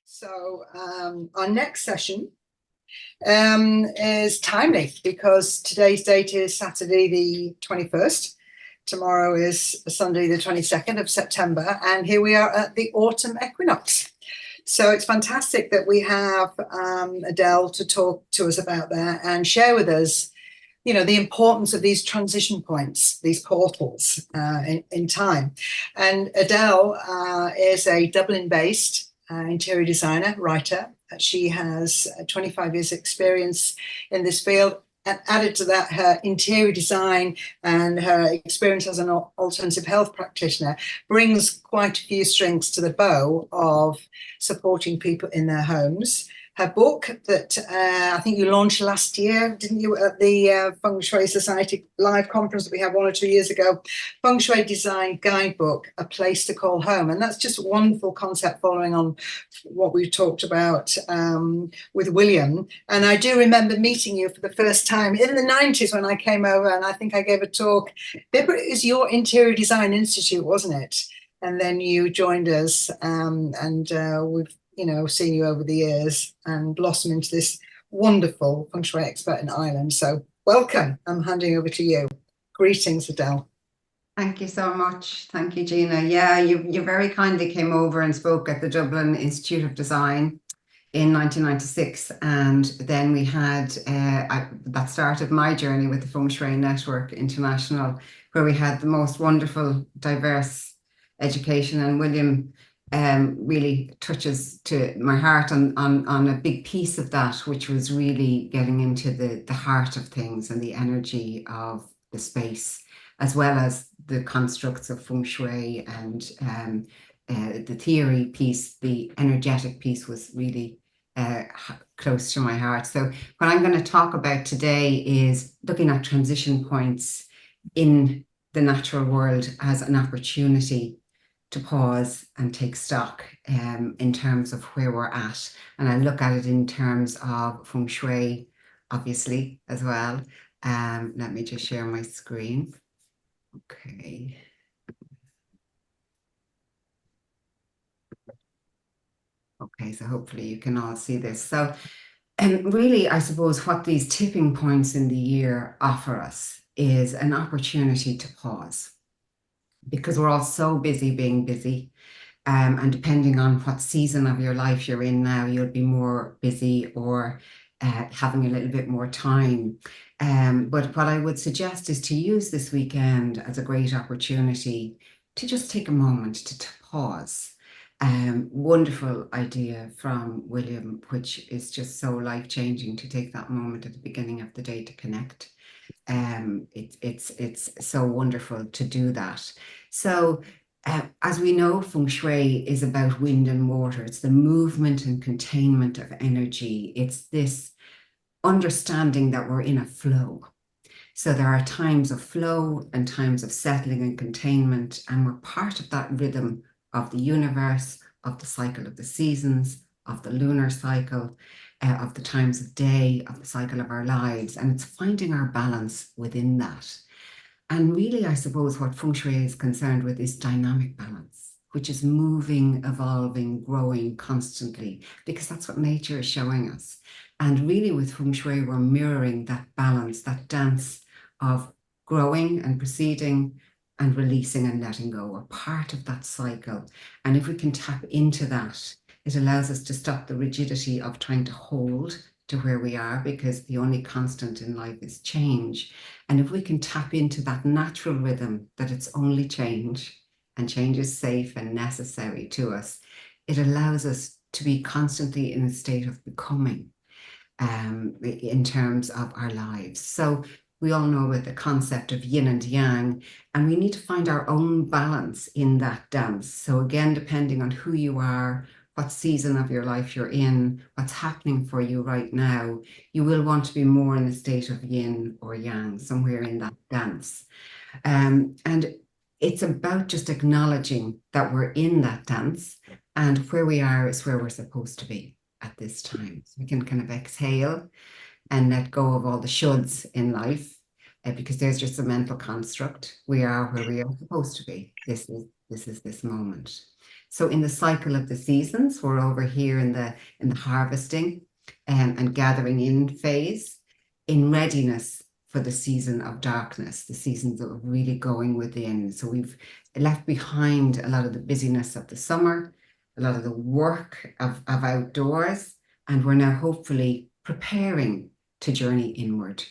So our next session is timely because today's date is Saturday the 21st. Tomorrow is Sunday the 22nd of September, and here we are at the Autumn Equinox. So it's fantastic that we have Edel to talk to us about that and share with us, you know, the importance of these transition points, these portals in time. And Edel is a Dublin-based interior designer, writer. She has 25 years experience in this field, and added to that her interior design and her experience as an alternative health practitioner brings quite a few strings to the bow of supporting people in their homes. Her book that I think you launched last year, didn't you, at the Feng Shui Society live conference that we had 1 or 2 years ago, Feng Shui Design Guidebook, A Place to Call Home. And that's just a wonderful concept following on what we talked about with William. And I do remember meeting you for the first time in the 90s when I came over, and I think I gave a talk. It was your Interior Design Institute, wasn't it? And then you joined us, and we've seen you over the years and blossom into this wonderful Feng Shui expert in Ireland. So welcome. I'm handing over to you. Greetings, Edel. Thank you so much. Thank you, Gina. Yeah, you very kindly came over and spoke at the Dublin Institute of Design in 1996. And then we had, that started my journey with the Feng Shui Network International, where we had the most wonderful, diverse education. And William really touches to my heart on a big piece of that, which was really getting into the heart of things and the energy of the space, as well as the constructs of Feng Shui and the theory piece. The energetic piece was really close to my heart. So what I'm going to talk about today is looking at transition points in the natural world as an opportunity to pause and take stock in terms of where we're at. And I look at it in terms of Feng Shui, obviously, as well. Let me just share my screen. Okay. Okay, so hopefully you can all see this. So really, I suppose what these tipping points in the year offer us is an opportunity to pause, because we're all so busy being busy. And depending on what season of your life you're in now, you'll be more busy or having a little bit more time. But what I would suggest is to use this weekend as a great opportunity to just take a moment to pause. Wonderful idea from William, which is just so life-changing, to take that moment at the beginning of the day to connect. It's so wonderful to do that. So as we know, Feng Shui is about wind and water. It's the movement and containment of energy. It's this understanding that we're in a flow. So there are times of flow and times of settling and containment, and we're part of that rhythm of the universe, of the cycle of the seasons, of the lunar cycle, of the times of day, of the cycle of our lives. And it's finding our balance within that. And really, I suppose what Feng Shui is concerned with is dynamic balance, which is moving, evolving, growing constantly, because that's what nature is showing us. And really with Feng Shui, we're mirroring that balance, that dance of growing and proceeding and releasing and letting go. We're part of that cycle. And if we can tap into that, it allows us to stop the rigidity of trying to hold to where we are, because the only constant in life is change. And if we can tap into that natural rhythm, that it's only change, and change is safe and necessary to us, it allows us to be constantly in a state of becoming in terms of our lives. So we all know about the concept of yin and yang, and we need to find our own balance in that dance. So again, depending on who you are, what season of your life you're in, what's happening for you right now, you will want to be more in the state of yin or yang, somewhere in that dance. And it's about just acknowledging that we're in that dance, and where we are is where we're supposed to be at this time. So we can kind of exhale and let go of all the shoulds in life, because there's just a mental construct. We are where we are supposed to be. This is this moment. So in the cycle of the seasons, we're over here in the harvesting and gathering in phase, in readiness for the season of darkness, the seasons of really going within. So we've left behind a lot of the busyness of the summer, a lot of the work of outdoors, and we're now hopefully preparing to journey inward.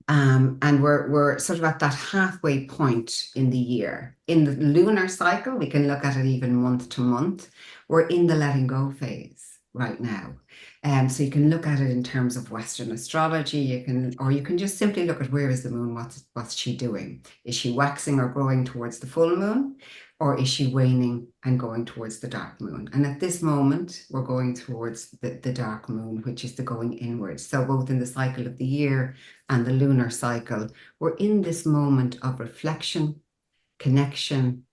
And we're sort of at that halfway point in the year. In the lunar cycle, we can look at it even month to month. We're in the letting go phase right now. So you can look at it in terms of Western astrology, or you can just simply look at where is the moon, what's she doing? Is she waxing or growing towards the full moon? Or is she waning and going towards the dark moon? And at this moment, we're going towards the dark moon, which is the going inward. So both in the cycle of the year and the lunar cycle, we're in this moment of reflection, connection,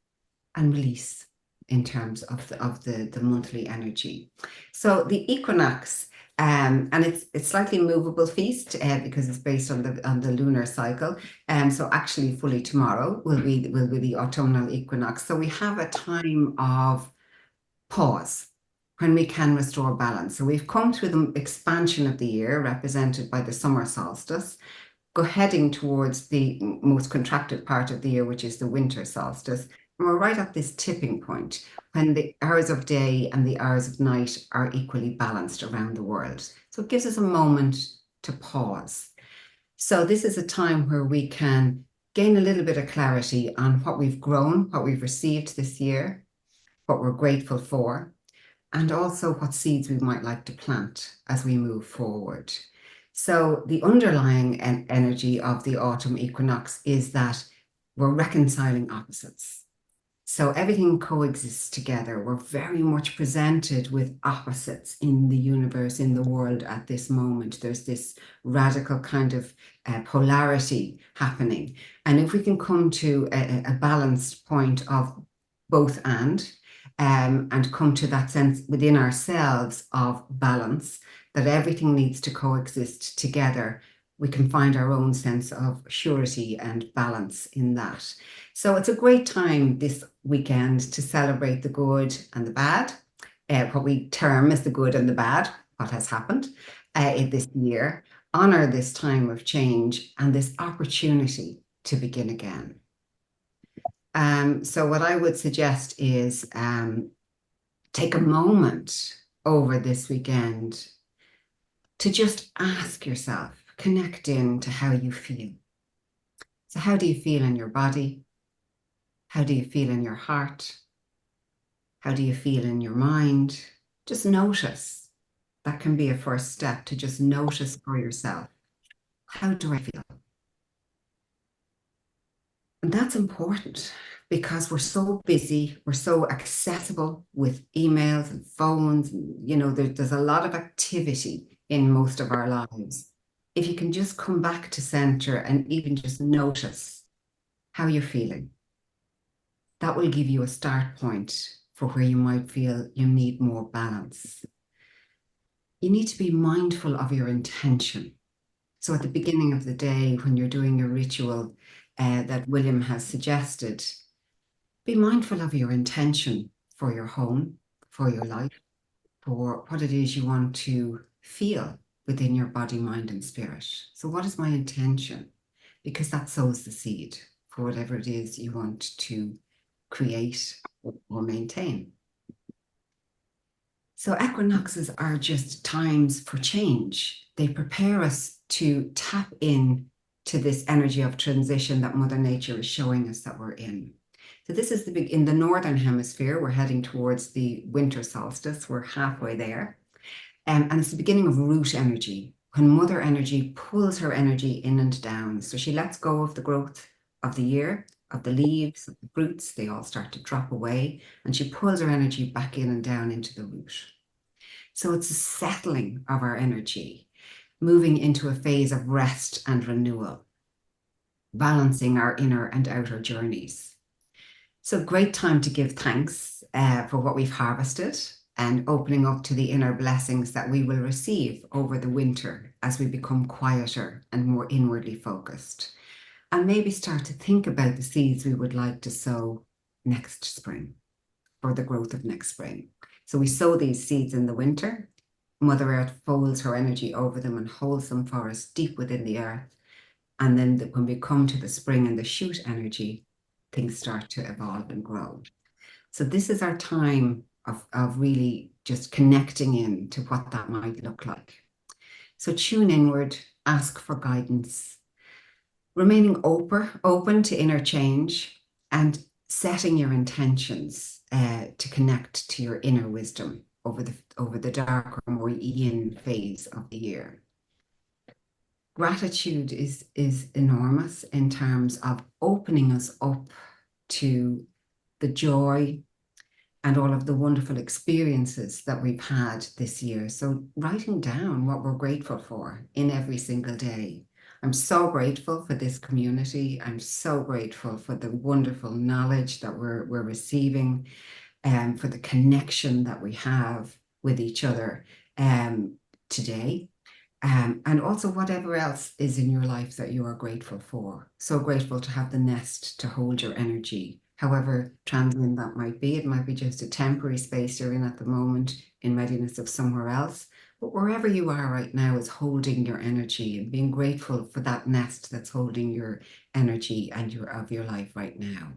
and release in terms of the monthly energy. So the equinox, and it's slightly movable feast because it's based on the lunar cycle. So actually fully tomorrow will be the autumnal equinox. So we have a time of pause when we can restore balance. So we've come through the expansion of the year represented by the summer solstice, heading towards the most contracted part of the year, which is the winter solstice. And we're right at this tipping point when the hours of day and the hours of night are equally balanced around the world. So it gives us a moment to pause. So this is a time where we can gain a little bit of clarity on what we've grown, what we've received this year, what we're grateful for, and also what seeds we might like to plant as we move forward. So the underlying energy of the autumn equinox is that we're reconciling opposites. So everything coexists together. We're very much presented with opposites in the universe, in the world at this moment. There's this radical kind of polarity happening. And if we can come to a balanced point of both and come to that sense within ourselves of balance, that everything needs to coexist together, we can find our own sense of surety and balance in that. So it's a great time this weekend to celebrate the good and the bad, what we term as the good and the bad, what has happened in this year, honor this time of change and this opportunity to begin again. So what I would suggest is take a moment over this weekend to just ask yourself, connect in to how you feel. So how do you feel in your body? How do you feel in your heart? How do you feel in your mind? Just notice. That can be a first step, to just notice for yourself. How do I feel? And that's important because we're so busy, we're so accessible with emails and phones, and, there's a lot of activity in most of our lives. If you can just come back to center and even just notice how you're feeling, that will give you a start point for where you might feel you need more balance. You need to be mindful of your intention. So at the beginning of the day, when you're doing your ritual that William has suggested, be mindful of your intention for your home, for your life, for what it is you want to feel within your body, mind, and spirit. So what is my intention? Because that sows the seed for whatever it is you want to create or maintain. So equinoxes are just times for change. They prepare us to tap in to this energy of transition that Mother Nature is showing us that we're in. So this is in the Northern Hemisphere, we're heading towards the winter solstice. We're halfway there. And it's the beginning of root energy, when Mother Energy pulls her energy in and down. So she lets go of the growth of the year, of the leaves, of the fruits. They all start to drop away, and she pulls her energy back in and down into the root. So it's a settling of our energy, moving into a phase of rest and renewal, balancing our inner and outer journeys. So great time to give thanks for what we've harvested and opening up to the inner blessings that we will receive over the winter as we become quieter and more inwardly focused. And maybe start to think about the seeds we would like to sow next spring. for the growth of next spring. So we sow these seeds in the winter. Mother Earth folds her energy over them and holds them for us deep within the earth. And then when we come to the spring and the shoot energy, things start to evolve and grow. So this is our time of really just connecting in to what that might look like. So tune inward, ask for guidance, remaining open to inner change, and setting your intentions to connect to your inner wisdom over the darker, more yin phase of the year. Gratitude is enormous in terms of opening us up to the joy and all of the wonderful experiences that we've had this year. So writing down what we're grateful for in every single day. I'm so grateful for this community. I'm so grateful for the wonderful knowledge that we're receiving, and for the connection that we have with each other today. And also whatever else is in your life that you are grateful for. So grateful to have the nest to hold your energy, however transient that might be. It might be just a temporary space you're in at the moment in readiness of somewhere else. But wherever you are right now is holding your energy, and being grateful for that nest that's holding your energy and of your life right now.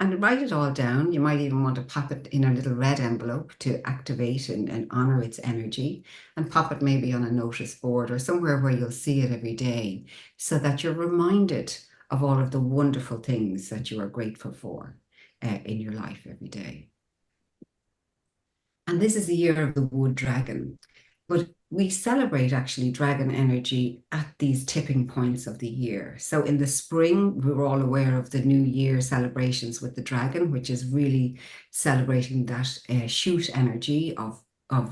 And write it all down. You might even want to pop it in a little red envelope to activate and honor its energy, and pop it maybe on a notice board or somewhere where you'll see it every day, so that you're reminded of all of the wonderful things that you are grateful for in your life every day. And this is the year of the wood dragon. But we celebrate actually dragon energy at these tipping points of the year. So in the spring, we're all aware of the New Year celebrations with the dragon, which is really celebrating that shoot energy of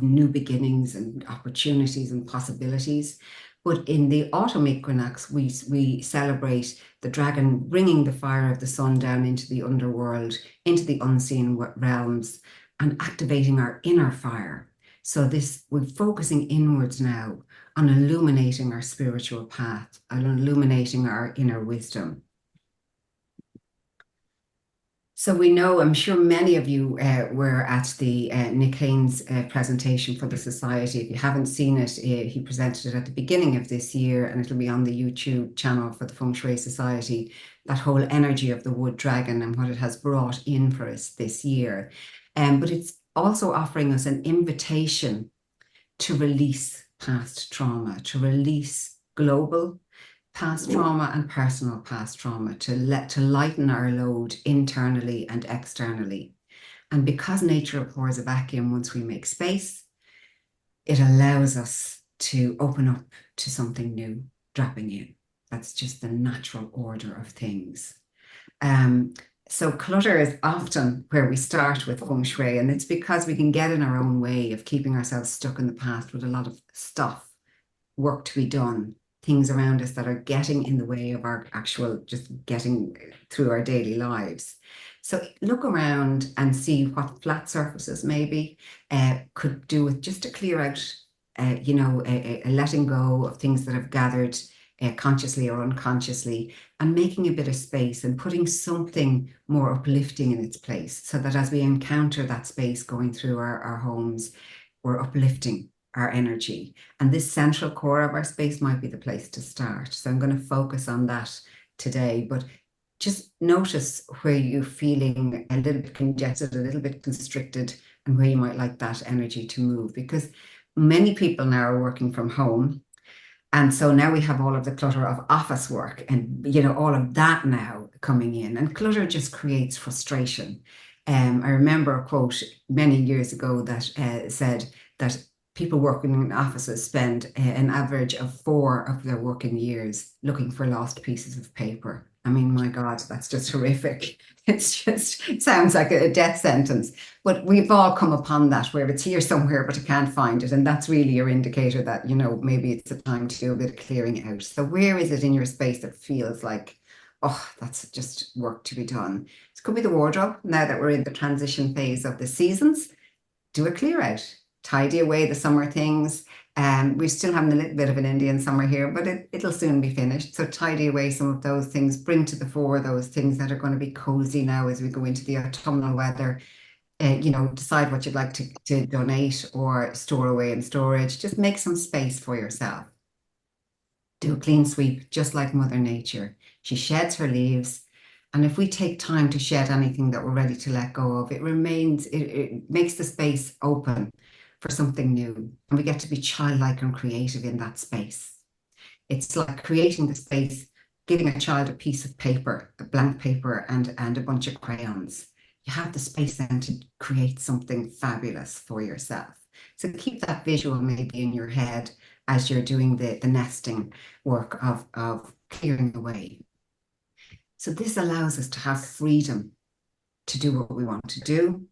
new beginnings and opportunities and possibilities. But in the autumn equinox, we celebrate the dragon bringing the fire of the sun down into the underworld, into the unseen realms, and activating our inner fire. So we're focusing inwards now on illuminating our spiritual path and illuminating our inner wisdom. So we know, I'm sure many of you were at the Nick Haynes presentation for the Society. If you haven't seen it, he presented it at the beginning of this year, and it'll be on the YouTube channel for the Feng Shui Society, that whole energy of the wood dragon and what it has brought in for us this year. But it's also offering us an invitation to release past trauma, to release global past trauma and personal past trauma, to lighten our load internally and externally. And because nature abhors a vacuum, once we make space, it allows us to open up to something new dropping in. That's just the natural order of things. So clutter is often where we start with Feng Shui, and it's because we can get in our own way of keeping ourselves stuck in the past with a lot of stuff, work to be done, things around us that are getting in the way of our actual just getting through our daily lives. So look around and see what flat surfaces maybe could do with just to clear out, a letting go of things that have gathered consciously or unconsciously, and making a bit of space and putting something more uplifting in its place, so that as we encounter that space going through our homes, we're uplifting our energy. And this central core of our space might be the place to start. So I'm going to focus on that today, but just notice where you're feeling a little bit congested, a little bit constricted, and where you might like that energy to move, because many people now are working from home. And so now we have all of the clutter of office work and, all of that now coming in, and clutter just creates frustration. I remember a quote many years ago that said that people working in offices spend an average of 4 of their working years looking for lost pieces of paper. I mean, my God, that's just horrific. It sounds like a death sentence. But we've all come upon that, where it's here somewhere, but you can't find it. And that's really your indicator that, maybe it's a time to do a bit of clearing out. So where is it in your space that feels like, oh, that's just work to be done? It could be the wardrobe. Now that we're in the transition phase of the seasons, do a clear out. Tidy away the summer things. We're still having a little bit of an Indian summer here, but it'll soon be finished. So tidy away some of those things, bring to the fore those things that are going to be cozy now as we go into the autumnal weather. decide what you'd like to donate or store away in storage. Just make some space for yourself. Do a clean sweep, just like Mother Nature. She sheds her leaves. And if we take time to shed anything that we're ready to let go of, it makes the space open for something new. And we get to be childlike and creative in that space. It's like creating the space, giving a child a piece of paper, a blank paper, and a bunch of crayons. You have the space then to create something fabulous for yourself. So keep that visual maybe in your head as you're doing the nesting work of clearing away. So this allows us to have freedom to do what we want to do,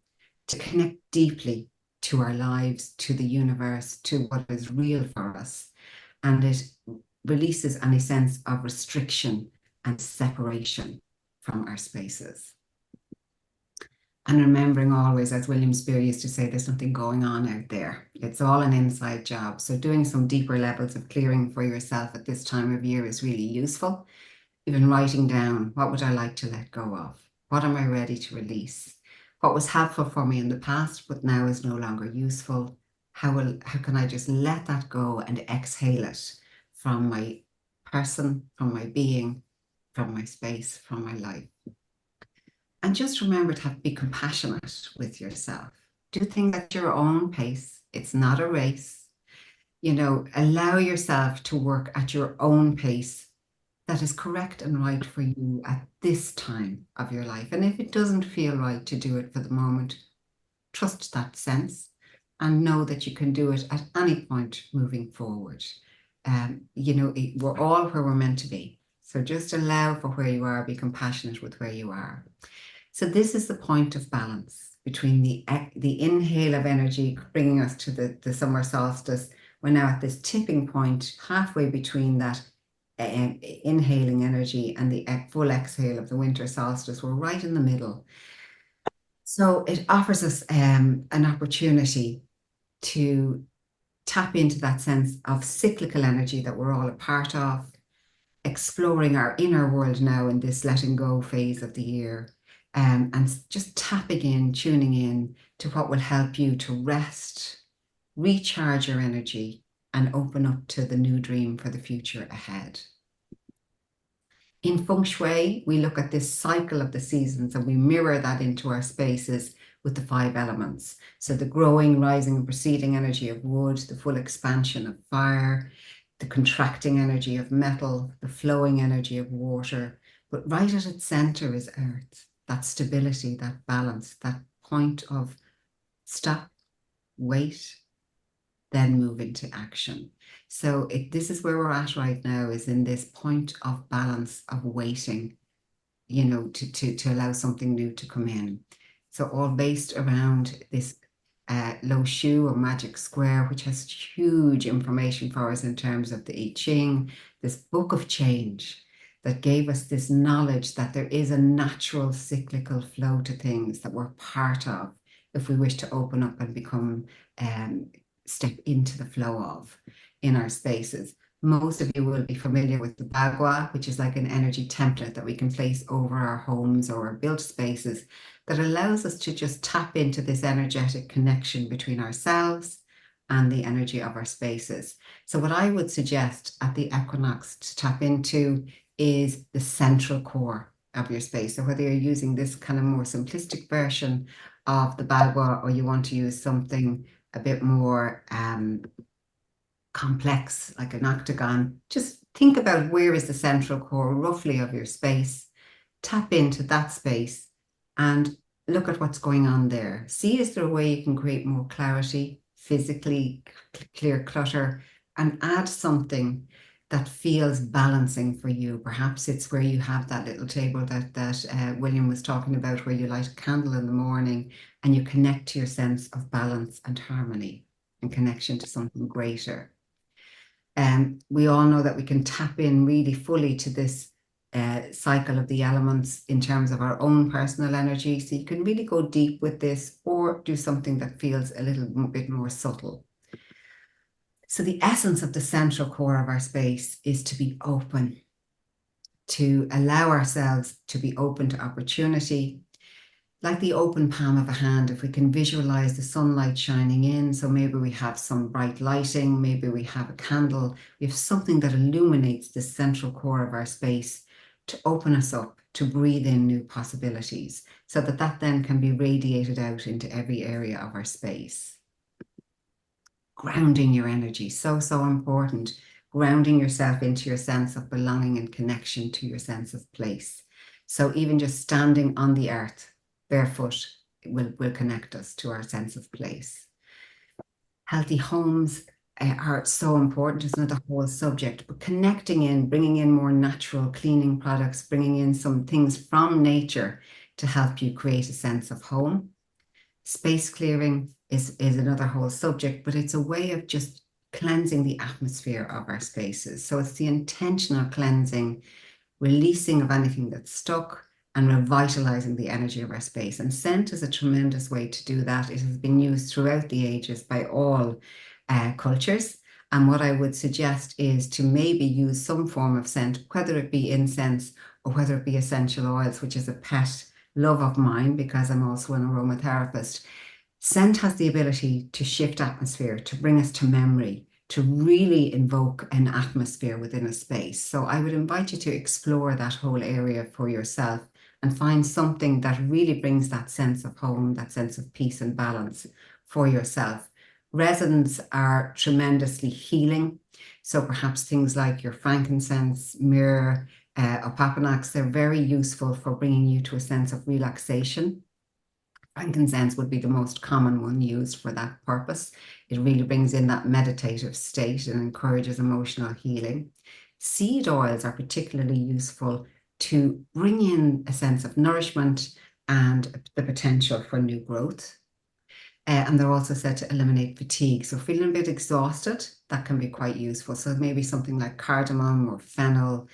to connect deeply to our lives, to the universe, to what is real for us. And it releases any sense of restriction and separation from our spaces. And remembering always, as William Spear used to say, there's nothing going on out there. It's all an inside job. So doing some deeper levels of clearing for yourself at this time of year is really useful. Even writing down, what would I like to let go of? What am I ready to release? What was helpful for me in the past, but now is no longer useful? How can I just let that go and exhale it from my person, from my being, from my space, from my life? And just remember to be compassionate with yourself. Do things at your own pace. It's not a race. Allow yourself to work at your own pace that is correct and right for you at this time of your life. And if it doesn't feel right to do it for the moment, trust that sense and know that you can do it at any point moving forward. We're all where we're meant to be. So just allow for where you are, be compassionate with where you are. So this is the point of balance between the inhale of energy bringing us to the summer solstice. We're now at this tipping point halfway between that inhaling energy and the full exhale of the winter solstice. We're right in the middle. So it offers us an opportunity to tap into that sense of cyclical energy that we're all a part of, exploring our inner world now in this letting go phase of the year, and just tapping in, tuning in to what will help you to rest, recharge your energy, and open up to the new dream for the future ahead. In Feng Shui, we look at this cycle of the seasons and we mirror that into our spaces with the 5 elements. So the growing, rising, and proceeding energy of wood, the full expansion of fire, the contracting energy of metal, the flowing energy of water. But right at its center is earth, that stability, that balance, that point of stop, wait, then move into action. So this is where we're at right now, is in this point of balance, of waiting, to allow something new to come in. So all based around this Lo Shu or magic square, which has huge information for us in terms of the I Ching, this book of change that gave us this knowledge that there is a natural cyclical flow to things that we're part of if we wish to open up and become step into the flow of in our spaces. Most of you will be familiar with the Bagua, which is like an energy template that we can place over our homes or our built spaces that allows us to just tap into this energetic connection between ourselves and the energy of our spaces. So what I would suggest at the equinox to tap into is the central core of your space. So whether you're using this kind of more simplistic version of the Bagua or you want to use something a bit more complex, like an octagon, just think about where is the central core roughly of your space. Tap into that space and look at what's going on there. See, is there a way you can create more clarity, physically clear clutter, and add something that feels balancing for you. Perhaps it's where you have that little table that William was talking about, where you light a candle in the morning and you connect to your sense of balance and harmony and connection to something greater. We all know that we can tap in really fully to this cycle of the elements in terms of our own personal energy. So you can really go deep with this or do something that feels a little bit more subtle. So the essence of the central core of our space is to be open, to allow ourselves to be open to opportunity. like the open palm of a hand, if we can visualize the sunlight shining in. So maybe we have some bright lighting, maybe we have a candle, we have something that illuminates the central core of our space to open us up, to breathe in new possibilities, so that that then can be radiated out into every area of our space. Grounding your energy, so important. Grounding yourself into your sense of belonging and connection to your sense of place. So even just standing on the earth barefoot will connect us to our sense of place. Healthy homes are so important. It's not a whole subject, but connecting in, bringing in more natural cleaning products, bringing in some things from nature to help you create a sense of home. Space clearing is another whole subject, but it's a way of just cleansing the atmosphere of our spaces. So it's the intentional cleansing, releasing of anything that's stuck, and revitalizing the energy of our space. And scent is a tremendous way to do that. It has been used throughout the ages by all cultures. And what I would suggest is to maybe use some form of scent, whether it be incense or whether it be essential oils, which is a pet love of mine because I'm also an aromatherapist. Scent has the ability to shift atmosphere, to bring us to memory, to really invoke an atmosphere within a space. So I would invite you to explore that whole area for yourself and find something that really brings that sense of home, that sense of peace and balance for yourself. Resins are tremendously healing. So perhaps things like your frankincense, myrrh, opapanax, they're very useful for bringing you to a sense of relaxation. Frankincense would be the most common one used for that purpose. It really brings in that meditative state and encourages emotional healing. Seed oils are particularly useful to bring in a sense of nourishment and the potential for new growth. And they're also said to eliminate fatigue. So feeling a bit exhausted, that can be quite useful. So maybe something like cardamom or fennel,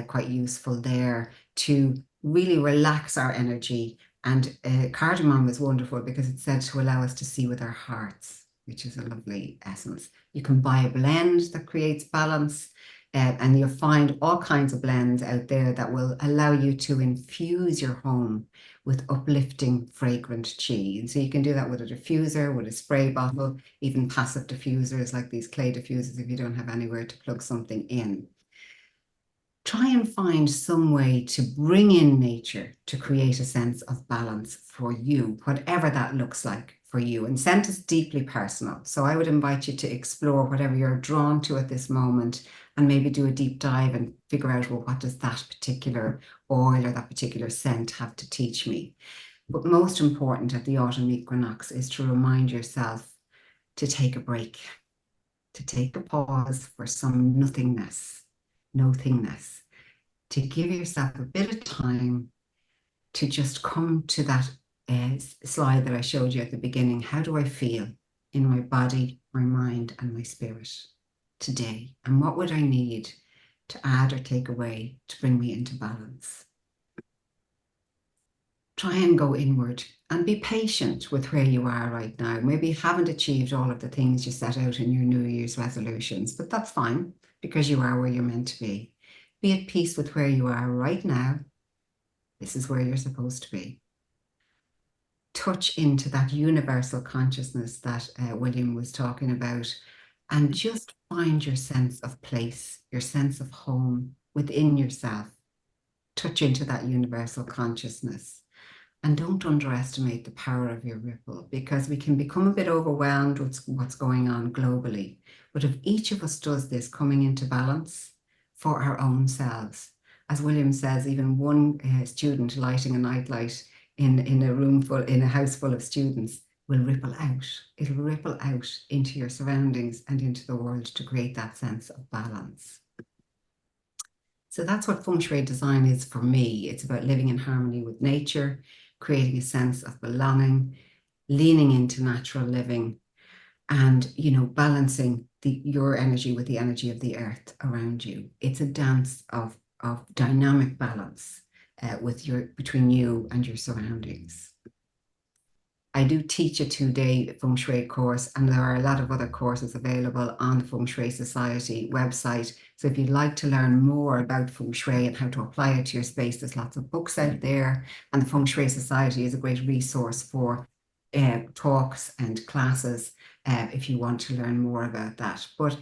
quite useful there to really relax our energy. And cardamom is wonderful because it's said to allow us to see with our hearts, which is a lovely essence. You can buy a blend that creates balance. And you'll find all kinds of blends out there that will allow you to infuse your home with uplifting, fragrant chi. And so you can do that with a diffuser, with a spray bottle, even passive diffusers like these clay diffusers if you don't have anywhere to plug something in. Try and find some way to bring in nature to create a sense of balance for you, whatever that looks like for you. And scent is deeply personal. So I would invite you to explore whatever you're drawn to at this moment and maybe do a deep dive and figure out, well, what does that particular oil or that particular scent have to teach me? But most important at the autumn equinox is to remind yourself to take a break, to take a pause for some nothingness, no-thingness, to give yourself a bit of time to just come to that slide that I showed you at the beginning. How do I feel in my body, my mind, and my spirit today? And what would I need to add or take away to bring me into balance? Try and go inward and be patient with where you are right now. Maybe you haven't achieved all of the things you set out in your New Year's resolutions, but that's fine because you are where you're meant to be. Be at peace with where you are right now. This is where you're supposed to be. Touch into that universal consciousness that William was talking about, and just find your sense of place, your sense of home within yourself. Touch into that universal consciousness. And don't underestimate the power of your ripple, because we can become a bit overwhelmed with what's going on globally. But if each of us does this, coming into balance for our own selves, as William says, even one student lighting a nightlight in a house full of students will ripple out. It'll ripple out into your surroundings and into the world to create that sense of balance. So that's what Feng Shui design is for me. It's about living in harmony with nature, creating a sense of belonging, leaning into natural living, and, you know, balancing your energy with the energy of the earth around you. It's a dance of dynamic balance between you and your surroundings. I do teach a 2-day Feng Shui course, and there are a lot of other courses available on the Feng Shui Society website. So if you'd like to learn more about Feng Shui and how to apply it to your space, there's lots of books out there, and the Feng Shui Society is a great resource for talks and classes if you want to learn more about that. But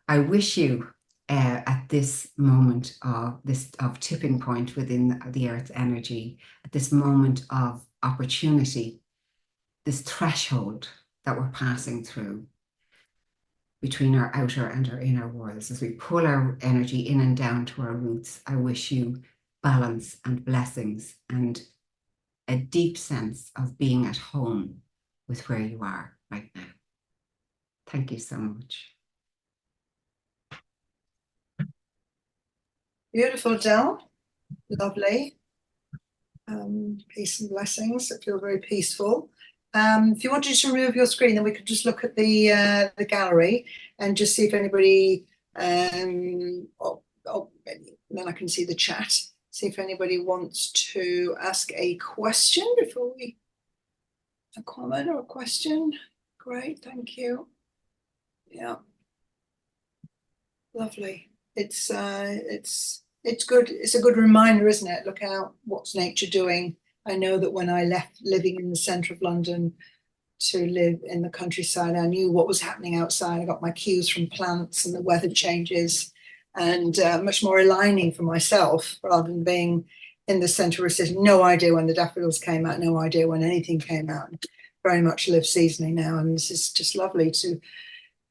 I wish you at this moment of tipping point within the Earth's energy, at this moment of opportunity, this threshold that we're passing through between our outer and our inner worlds, as we pull our energy in and down to our roots, I wish you balance and blessings and a deep sense of being at home with where you are right now. Thank you so much. Beautiful, Edel. Lovely. Peace and blessings. I feel very peaceful. If you want to just remove your screen, then we could just look at the gallery and just see if anybody, then I can see the chat. See if anybody wants to ask a question before we, a comment or a question. Great, thank you. Yeah, lovely. It's good. It's a good reminder, isn't it? Look out, what's nature doing? I know that when I left living in the centre of London to live in the countryside, I knew what was happening outside. I got my cues from plants and the weather changes, and much more aligning for myself rather than being in the centre of a city. No idea when the daffodils came out, no idea when anything came out. Very much live seasonally now, and this is just lovely to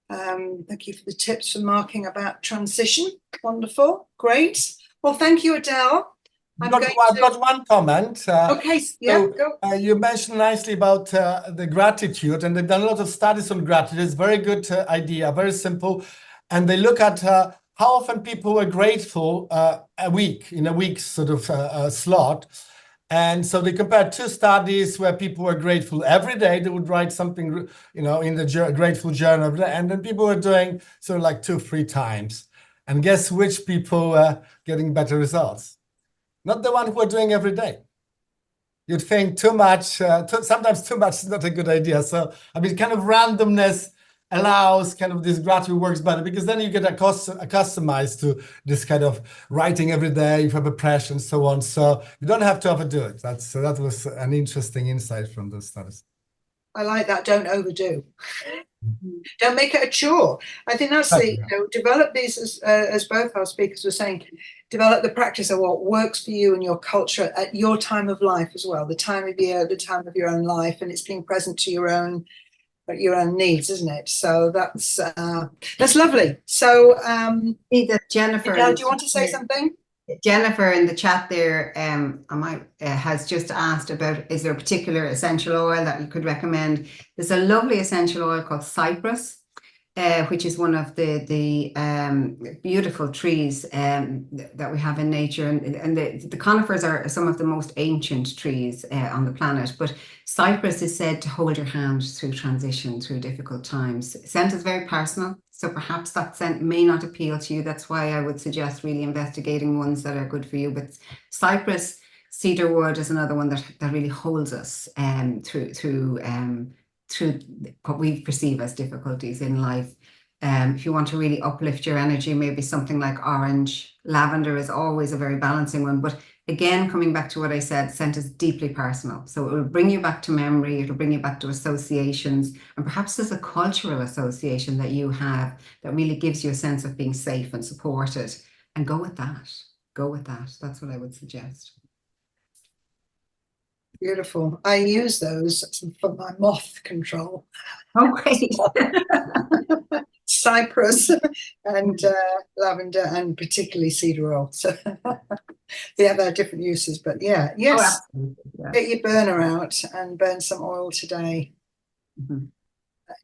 thank you for the tips for marking about transition. Wonderful, great. Well, thank you, Edel. I've got one comment. Okay, yeah, go. You mentioned nicely about the gratitude, and they've done a lot of studies on gratitude. It's a very good idea, very simple. And they look at how often people were grateful in a week sort of slot. And so they compared 2 studies where people were grateful every day. They would write something, in the grateful journal, and then people were doing sort of like 2-3 times. And guess which people were getting better results? Not the one who are doing every day. You'd think too much, sometimes too much is not a good idea. So, I mean, kind of randomness allows kind of this gratitude works better, because then you get accustomed to this kind of writing every day, you have a pressure and so on. So you don't have to overdo it. That was an interesting insight from those studies. I like that. Don't overdo. Don't make it a chore. I think that's the, develop these as both our speakers were saying, develop the practice of what works for you and your culture at your time of life as well, the time of year, the time of your own life, and it's being present to your own needs, isn't it? So that's lovely. So Either Jennifer, Edel, do you want to say something? Jennifer in the chat there has just asked about, is there a particular essential oil that you could recommend? There's a lovely essential oil called cypress, which is one of the beautiful trees that we have in nature, and the conifers are some of the most ancient trees on the planet. But cypress is said to hold your hand through transition, through difficult times. Scent is very personal, so perhaps that scent may not appeal to you. That's why I would suggest really investigating ones that are good for you. But cypress, cedar wood is another one that really holds us through what we perceive as difficulties in life. If you want to really uplift your energy, maybe something like orange. Lavender is always a very balancing one. But again, coming back to what I said, scent is deeply personal. So it will bring you back to memory. It'll bring you back to associations. And perhaps there's a cultural association that you have that really gives you a sense of being safe and supported. And go with that. Go with that. That's what I would suggest. Beautiful. I use those for my moth control. Oh, great. Cypress and lavender, and particularly cedar oil. So they have their different uses, but yeah, yes. Oh, yeah. Get your burner out and burn some oil today. Mm-hmm.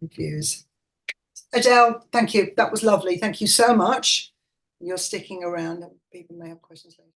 Infuse. Edel, thank you. That was lovely. Thank you so much. You're sticking around, and people may have questions later.